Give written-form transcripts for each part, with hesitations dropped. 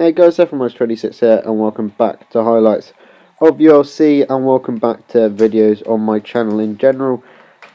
Hey guys, Evermost26 here, and welcome back to highlights of ULC, and welcome back to videos on my channel in general.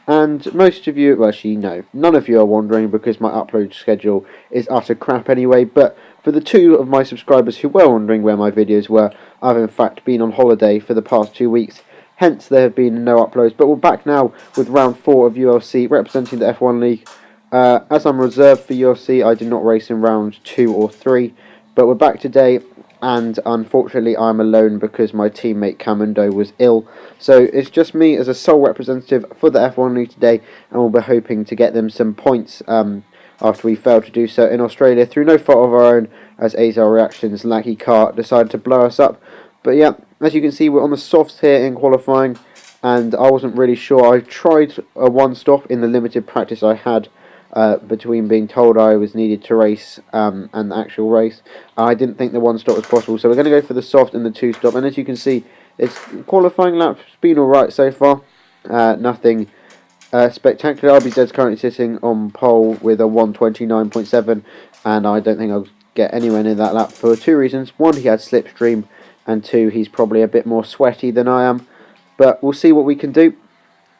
And most of you, well actually no, none of you are wondering because my upload schedule is utter crap anyway, but for the two of my subscribers who were wondering where my videos were, I've in fact been on holiday for the past 2 weeks, hence there have been no uploads, but we're back now with round 4 of ULC, representing the F1 League. As I'm reserved for ULC, I did not race in round 2 or 3, but we're back today, and unfortunately I'm alone because my teammate Camundo was ill. So it's just me as a sole representative for the F1 League today, and we'll be hoping to get them some points after we failed to do so in Australia through no fault of our own, as Azar Reactions laggy car decided to blow us up. But yeah, as you can see, we're on the softs here in qualifying, and I wasn't really sure. I tried a one-stop in the limited practice I had between being told I was needed to race and the actual race. I didn't think the one-stop was possible, so we're going to go for the soft and the two-stop. And as you can see, it's qualifying lap's been alright so far. Nothing spectacular. RBZ's currently sitting on pole with a 129.7, and I don't think I'll get anywhere near that lap for two reasons. One, he had slipstream, and two, he's probably a bit more sweaty than I am. But we'll see what we can do.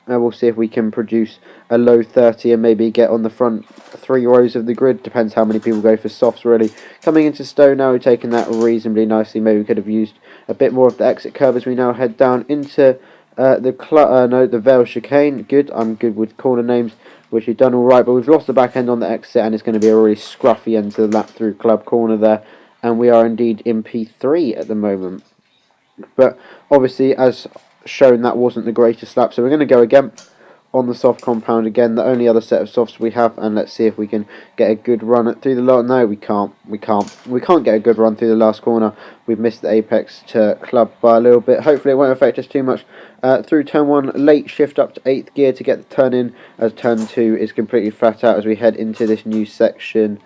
We'll see if we can produce a low 30 and maybe get on the front 3 rows of the grid. Depends how many people go for softs, really. Coming into Stowe now, we're taking that reasonably nicely. Maybe we could have used a bit more of the exit curve as we now head down into the Vale chicane. Good, I'm good with corner names, which we've done alright, but we've lost the back end on the exit, and it's going to be a really scruffy end to the lap through Club Corner there. And we are indeed in P3 at the moment. But obviously, as shown, that wasn't the greatest lap, so we're going to go again on the soft compound again, the only other set of softs we have, and let's see if we can get a good run through the last. No, we can't get a good run through the last corner. We've missed the apex to Club by a little bit. Hopefully it won't affect us too much. Through turn 1, late shift up to 8th gear to get the turn in, as turn 2 is completely flat out as we head into this new section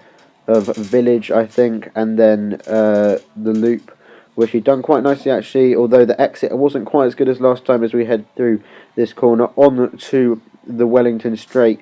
of Village, I think, and then the loop, which we've done quite nicely actually, although the exit wasn't quite as good as last time as we head through this corner on to the Wellington Straight.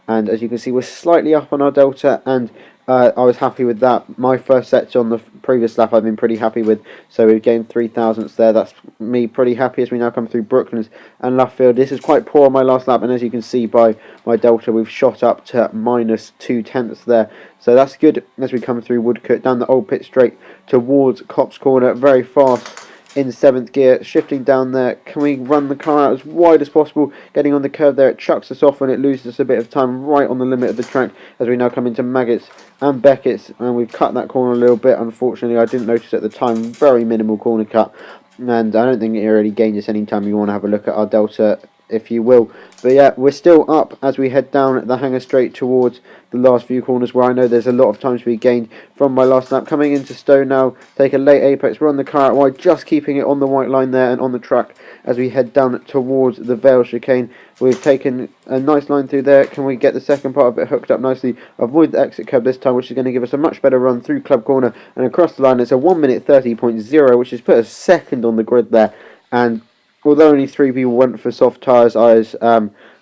And as you can see, we're slightly up on our delta, and I was happy with that. My first set on the previous lap I've been pretty happy with, so we've gained 3 thousandths there. That's me pretty happy as we now come through Brooklands and Luffield. This is quite poor on my last lap, and as you can see by my delta, we've shot up to -2 there. So that's good as we come through Woodcote, down the old pit straight towards Cops Corner, very fast in 7th gear, shifting down there. Can we run the car out as wide as possible? Getting on the curve there, it chucks us off and it loses us a bit of time right on the limit of the track as we now come into Maggots and Beckett's, and we've cut that corner a little bit. Unfortunately, I didn't notice at the time, very minimal corner cut, and I don't think it really gains us any time. You want to have a look at our delta, if you will. But yeah, we're still up as we head down the hanger straight towards the last few corners, where I know there's a lot of time to be gained from my last lap. Coming into Stowe now, take a late apex, run the car out wide, just keeping it on the white line there and on the track as we head down towards the Vale chicane. We've taken a nice line through there. Can we get the second part of it hooked up nicely? Avoid the exit curb this time, which is going to give us a much better run through Club Corner and across the line. It's a 1:30.0, which has put us second on the grid there. And although only 3 people went for soft tyres, I was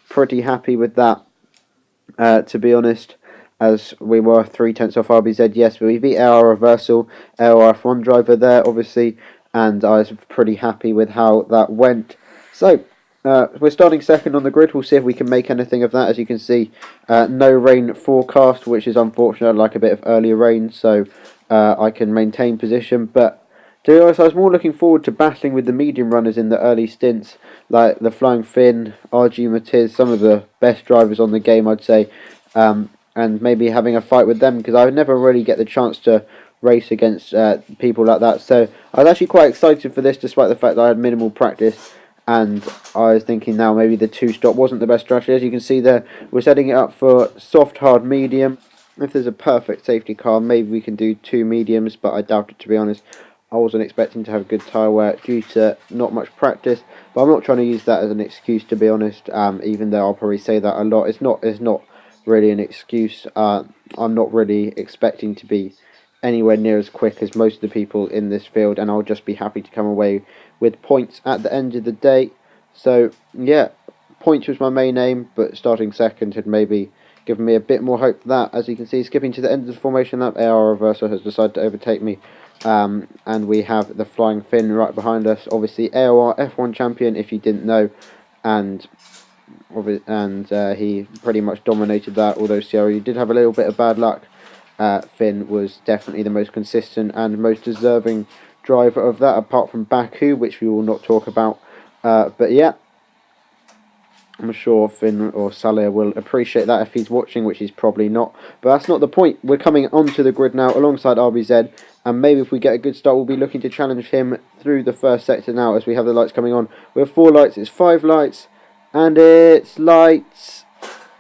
pretty happy with that, to be honest, as we were 3/10 off RBZ, yes, but we beat our reversal, our F1 driver there, obviously, and I was pretty happy with how that went. So, we're starting second on the grid. We'll see if we can make anything of that. As you can see, no rain forecast, which is unfortunate. I'd like a bit of earlier rain so I can maintain position, but to be honest, I was more looking forward to battling with the medium runners in the early stints, like the Flying Finn, RG Matiz, some of the best drivers on the game, I'd say, and maybe having a fight with them, because I would never really get the chance to race against people like that. So I was actually quite excited for this, despite the fact that I had minimal practice, and I was thinking now maybe the two-stop wasn't the best strategy. As you can see there, we're setting it up for soft, hard, medium. If there's a perfect safety car, maybe we can do 2 mediums, but I doubt it, to be honest. I wasn't expecting to have good tyre wear due to not much practice, but I'm not trying to use that as an excuse, to be honest, even though I'll probably say that a lot. It's not really an excuse. I'm not really expecting to be anywhere near as quick as most of the people in this field, and I'll just be happy to come away with points at the end of the day. So yeah, points was my main aim, but starting second had maybe given me a bit more hope for that. As you can see, skipping to the end of the formation lap, AR Reverser has decided to overtake me And we have the Flying Finn right behind us. Obviously, AOR F1 champion, if you didn't know, and he pretty much dominated that. Although CRU did have a little bit of bad luck, Finn was definitely the most consistent and most deserving driver of that, apart from Baku, which we will not talk about. But yeah, I'm sure Finn or Saleh will appreciate that if he's watching, which he's probably not. But that's not the point. We're coming onto the grid now alongside RBZ, and maybe if we get a good start, we'll be looking to challenge him through the first sector now as we have the lights coming on. We have 4 lights, it's 5 lights, and it's lights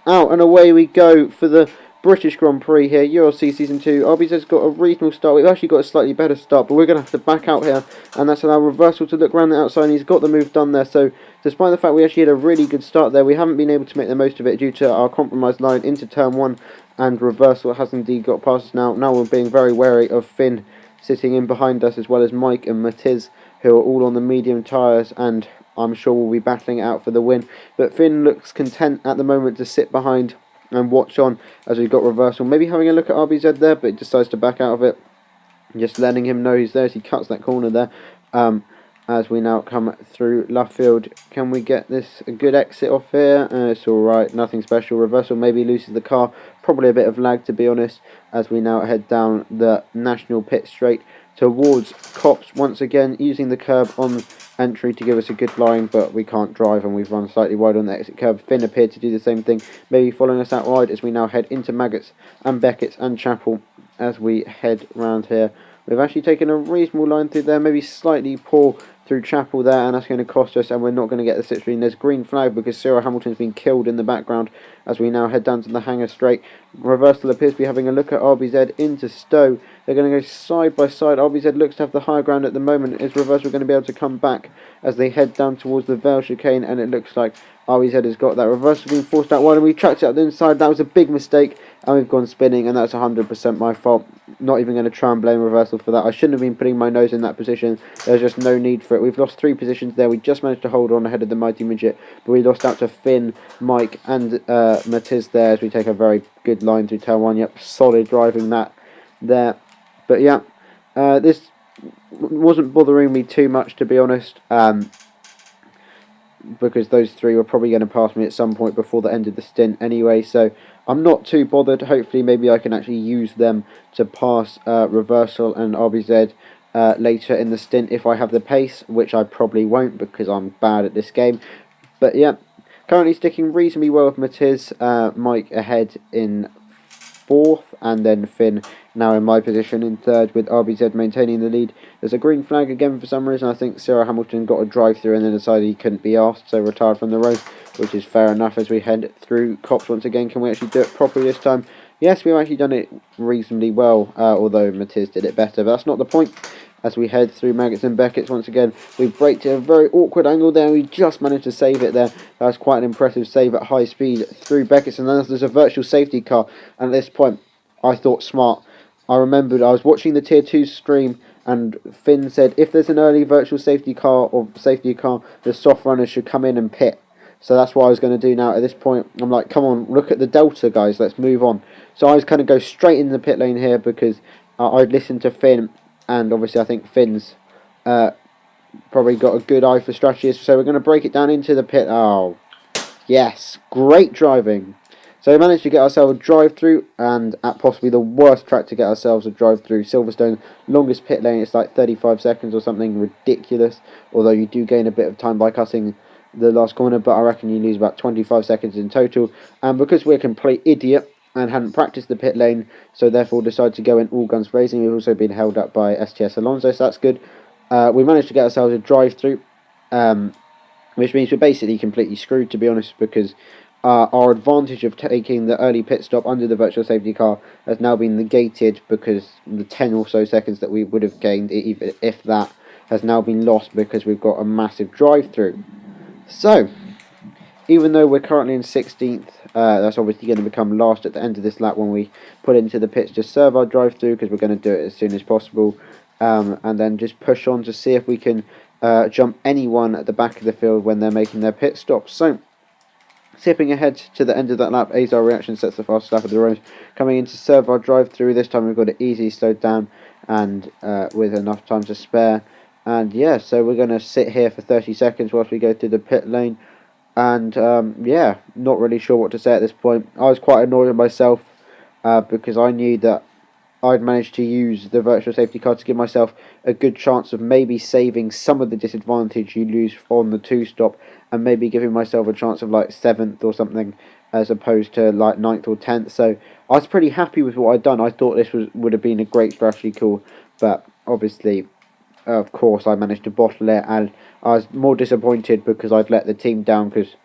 out, and away we go for the British Grand Prix here, ULC Season 2. RBZ's got a reasonable start. We've actually got a slightly better start, but we're going to have to back out here, and that's allowed Reversal to look around the outside, and he's got the move done there. So despite the fact we actually had a really good start there, we haven't been able to make the most of it due to our compromised line into Turn 1, and Reversal has indeed got past us now. Now we're being very wary of Finn sitting in behind us, as well as Mike and Matiz, who are all on the medium tyres, and I'm sure we'll be battling it out for the win. But Finn looks content at the moment to sit behind and watch on as we've got Reversal. Maybe having a look at RBZ there, but he decides to back out of it. Just letting him know he's there as he cuts that corner there. As we now come through Luffield. Can we get this a good exit off here? It's alright, nothing special. Reversal maybe loses the car. Probably a bit of lag, to be honest, as we now head down the National Pit Straight towards Copse once again, using the curb on entry to give us a good line, but we can't drive and we've run slightly wide on the exit curb. Finn appeared to do the same thing, maybe following us out wide as we now head into Maggots and Beckett's and Chapel as we head round here. We've actually taken a reasonable line through there, maybe slightly poor through Chapel there, and that's going to cost us, and we're not going to get the slipstream. There's green flag because Cyril Hamilton's been killed in the background as we now head down to the hangar straight. Reversal appears to be having a look at RBZ into Stowe. They're going to go side by side. RBZ looks to have the higher ground at the moment. Is Reversal going to be able to come back as they head down towards the Vale chicane? And it looks like RBZ has got that. Reversal being forced out wide, and we tracked it up the inside. That was a big mistake, and we've gone spinning, and that's 100% my fault. Not even going to try and blame Reversal for that. I shouldn't have been putting my nose in that position. There's just no need for it. We've lost 3 positions there. We just managed to hold on ahead of the Mighty Midget, but we lost out to Finn, Mike, and Matiz there as we take a very good line through turn 1. Yep, solid driving that there. But yeah, this wasn't bothering me too much, to be honest, because those 3 were probably going to pass me at some point before the end of the stint anyway, so I'm not too bothered. Hopefully maybe I can actually use them to pass Reversal and RBZ later in the stint if I have the pace, which I probably won't because I'm bad at this game. But yeah, currently sticking reasonably well with Matiz, Mike ahead in 4th, and then Finn now in my position in 3rd, with RBZ maintaining the lead. There's a green flag again for some reason. I think Cyril Hamilton got a drive through and then decided he couldn't be asked, so retired from the road, which is fair enough as we head through Copse once again. Can we actually do it properly this time? Yes, we've actually done it reasonably well, although Matiz did it better, but that's not the point. As we head through Maggots and Beckett's once again, we've braked at a very awkward angle there. We just managed to save it there. That was quite an impressive save at high speed through Beckett's, and then there's a virtual safety car. And at this point, I thought smart. I remembered I was watching the Tier 2 stream, and Finn said if there's an early virtual safety car or safety car, the soft runners should come in and pit. So that's what I was going to do now. At this point, I'm like, come on, look at the Delta, guys. Let's move on. So I was going to go straight in the pit lane here because I'd listened to Finn. And obviously I think Finn's probably got a good eye for strategy. So we're going to break it down into the pit. Oh, yes. Great driving. So we managed to get ourselves a drive-through, and at possibly the worst track to get ourselves a drive-through. Silverstone, longest pit lane, it's like 35 seconds or something ridiculous. Although you do gain a bit of time by cutting the last corner, but I reckon you lose about 25 seconds in total. And because we're a complete idiot and hadn't practiced the pit lane, so therefore decided to go in all guns blazing. We've also been held up by STS Alonso, so that's good. We managed to get ourselves a drive-through, which means we're basically completely screwed, to be honest, because our advantage of taking the early pit stop under the virtual safety car has now been negated, because the 10 or so seconds that we would have gained, even if that, has now been lost because we've got a massive drive-through. So, even though we're currently in 16th, that's obviously going to become last at the end of this lap when we put into the pits to serve our drive-through, because we're going to do it as soon as possible, and then just push on to see if we can jump anyone at the back of the field when they're making their pit stops. So, skipping ahead to the end of that lap, Azar Reaction sets the fastest lap of the race, coming in to serve our drive-through. This time we've got it easy slowed down, and with enough time to spare. And yeah, so we're going to sit here for 30 seconds whilst we go through the pit lane. And yeah, not really sure what to say at this point. I was quite annoyed with myself because I knew that I'd managed to use the virtual safety car to give myself a good chance of maybe saving some of the disadvantage you lose on the 2-stop, and maybe giving myself a chance of like 7th or something as opposed to like 9th or 10th. So I was pretty happy with what I'd done. I thought this would have been a great strategy call, but obviously, of course, I managed to bottle it, and I was more disappointed because I'd let the team down because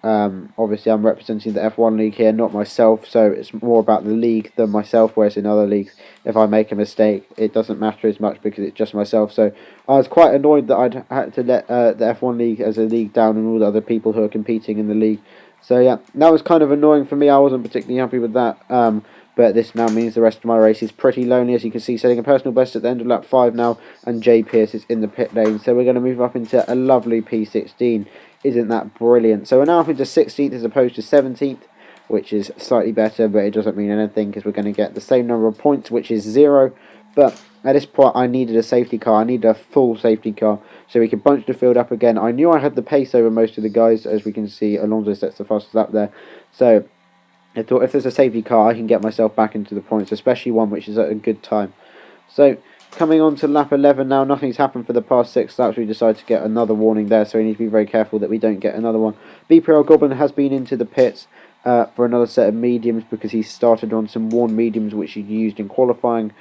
obviously I'm representing the F1 league here, not myself, so it's more about the league than myself, whereas in other leagues, if I make a mistake, it doesn't matter as much because it's just myself. So I was quite annoyed that I'd had to let the F1 league as a league down and all the other people who are competing in the league. So yeah, that was kind of annoying for me. I wasn't particularly happy with that. But this now means the rest of my race is pretty lonely, as you can see, setting a personal best at the end of lap 5 now, and Jay Pearce is in the pit lane. So we're going to move up into a lovely P16. Isn't that brilliant? So we're now up into 16th as opposed to 17th, which is slightly better, but it doesn't mean anything because we're going to get the same number of points, which is 0. But at this point, I needed a safety car. I needed a full safety car so we could bunch the field up again. I knew I had the pace over most of the guys, as we can see. Alonso sets the fastest lap there. So I thought if there's a safety car, I can get myself back into the points, especially one which is at a good time. So coming on to lap 11 now, nothing's happened for the past 6 laps. We decided to get another warning there, so we need to be very careful that we don't get another one. BPL Goblin has been into the pits for another set of mediums because he started on some worn mediums which he used in qualifying,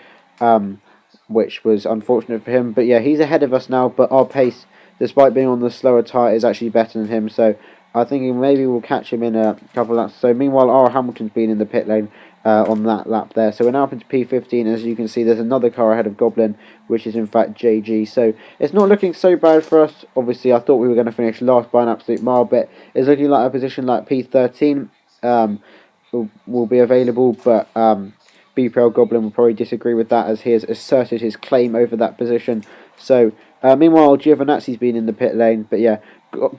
which was unfortunate for him. But yeah, he's ahead of us now, but our pace, despite being on the slower tyre, is actually better than him, so I think maybe we'll catch him in a couple of laps. So meanwhile, our Hamilton's been in the pit lane on that lap there. So we're now up into P15. As you can see, there's another car ahead of Goblin, which is in fact JG. So it's not looking so bad for us. Obviously, I thought we were going to finish last by an absolute mile, but it's looking like a position like P13 will be available. But BPL Goblin will probably disagree with that, as he has asserted his claim over that position. So meanwhile, Giovinazzi's been in the pit lane, but yeah,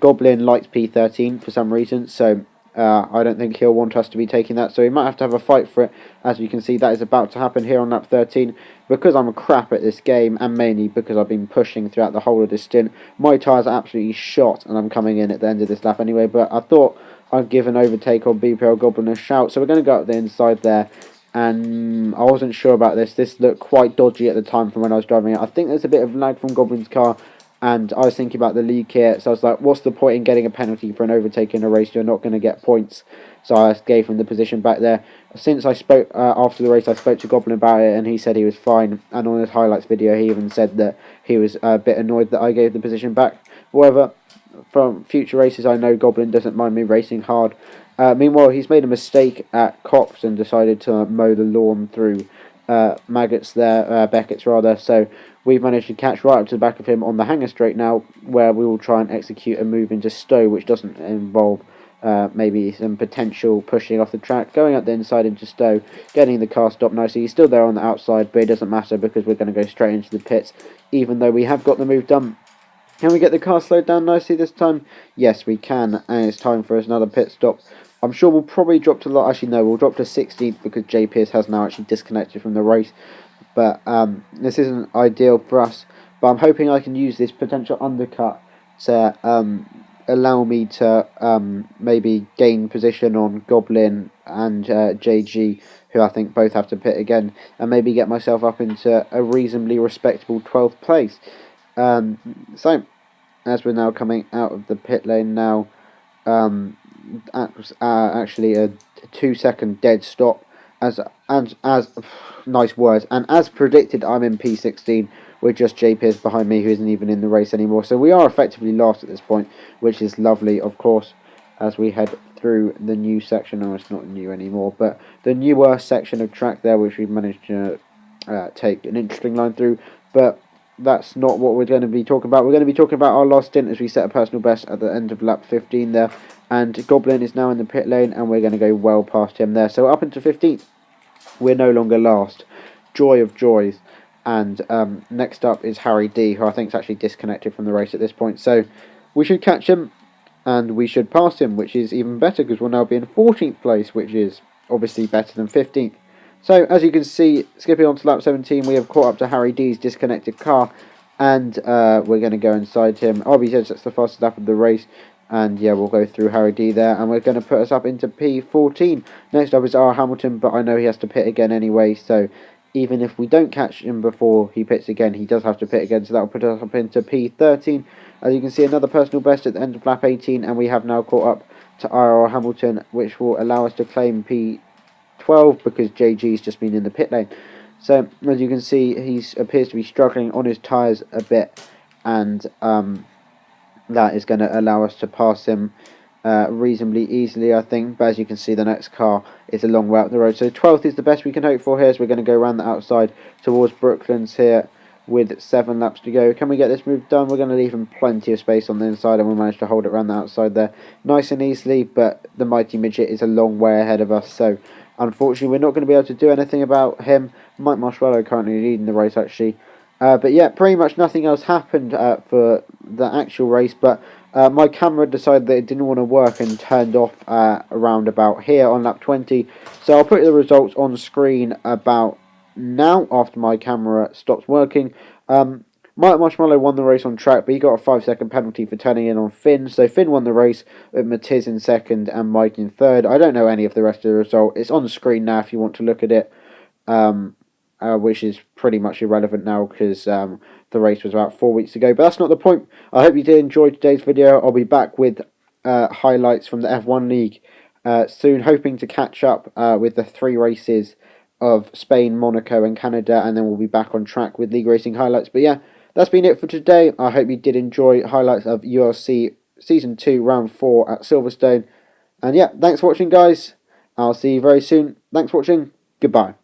Goblin likes P13 for some reason, so I don't think he'll want us to be taking that, so we might have a fight for it. As you can see, that is about to happen here on lap 13. Because I'm a crap at this game, and mainly because I've been pushing throughout the whole of this stint, my tyres are absolutely shot, and I'm coming in at the end of this lap anyway, but I thought I'd give an overtake on BPL Goblin a shout, so we're going to go up the inside there. And I wasn't sure about this. This looked quite dodgy at the time from when I was driving it. I think there's a bit of lag from Goblin's car, and I was thinking about the league here, so I was like, what's the point in getting a penalty for an overtake in a race? You're not going to get points. So I gave him the position back there. Since I spoke after the race, I spoke to Goblin about it, and he said he was fine. And on his highlights video, he even said that he was a bit annoyed that I gave the position back. However, from future races, I know Goblin doesn't mind me racing hard. Meanwhile, he's made a mistake at Cox and decided to mow the lawn through Beckett's rather. So we've managed to catch right up to the back of him on the hanger straight now, where we will try and execute a move into Stowe, which doesn't involve maybe some potential pushing off the track, going up the inside into Stowe, getting the car stopped nicely. He's still there on the outside, but it doesn't matter because we're going to go straight into the pits, even though we have got the move done. Can we get the car slowed down nicely this time? Yes, we can, and it's time for another pit stop. I'm sure we'll probably drop to... Actually, no, we'll drop to 16th because Jay Pearce has now actually disconnected from the race. But this isn't ideal for us. But I'm hoping I can use this potential undercut to allow me to maybe gain position on Goblin and JG, who I think both have to pit again, and maybe get myself up into a reasonably respectable 12th place. So, as we're now coming out of the pit lane now, actually a 2-second dead stop, as nice words, and as predicted, I'm in P16 with just Jay Pearce behind me, who isn't even in the race anymore. So we are effectively last at this point, which is lovely, of course, as we head through the new section. No, it's not new anymore, but the newer section of track there, which we've managed to take an interesting line through. But that's not what we're going to be talking about. We're going to be talking about our last stint as we set a personal best at the end of lap 15 there. And Goblin is now in the pit lane, and we're going to go well past him there. So up into 15th, we're no longer last. Joy of joys. And next up is Harry D, who I think is actually disconnected from the race at this point. So we should catch him, and we should pass him, which is even better, because we'll now be in 14th place, which is obviously better than 15th. So, as you can see, skipping on to lap 17, we have caught up to Harry D's disconnected car, and we're going to go inside him. RB says that's the fastest lap of the race, and yeah, we'll go through Harry D there, and we're going to put us up into P14. Next up is R. Hamilton, but I know he has to pit again anyway, so even if we don't catch him before he pits again, he does have to pit again, so that will put us up into P13. As you can see, another personal best at the end of lap 18, and we have now caught up to R. Hamilton, which will allow us to claim P12 because JG's just been in the pit lane. So as you can see, he appears to be struggling on his tyres a bit, and that is going to allow us to pass him reasonably easily, I think. But as you can see, the next car is a long way up the road. So 12th is the best we can hope for here, so we're going to go around the outside towards Brooklands here with 7 laps to go. Can we get this move done? We're going to leave him plenty of space on the inside, and we'll manage to hold it around the outside there nice and easily, but the Mighty Midget is a long way ahead of us, so unfortunately we're not going to be able to do anything about him. Mike Marshmallow currently leading the race, actually. But yeah, pretty much nothing else happened for the actual race, but my camera decided that it didn't want to work and turned off around about here on lap 20. So I'll put the results on screen about now after my camera stops working. Mike Marshmallow won the race on track, but he got a 5-second penalty for turning in on Finn. So Finn won the race with Matiz in second and Mike in third. I don't know any of the rest of the result. It's on the screen now if you want to look at it. Which is pretty much irrelevant now because the race was about 4 weeks ago. But that's not the point. I hope you did enjoy today's video. I'll be back with highlights from the F1 League soon, hoping to catch up with the 3 races of Spain, Monaco and Canada, and then we'll be back on track with League Racing highlights. But yeah, that's been it for today. I hope you did enjoy highlights of ULC Season 2, Round 4 at Silverstone. And yeah, thanks for watching, guys. I'll see you very soon. Thanks for watching. Goodbye.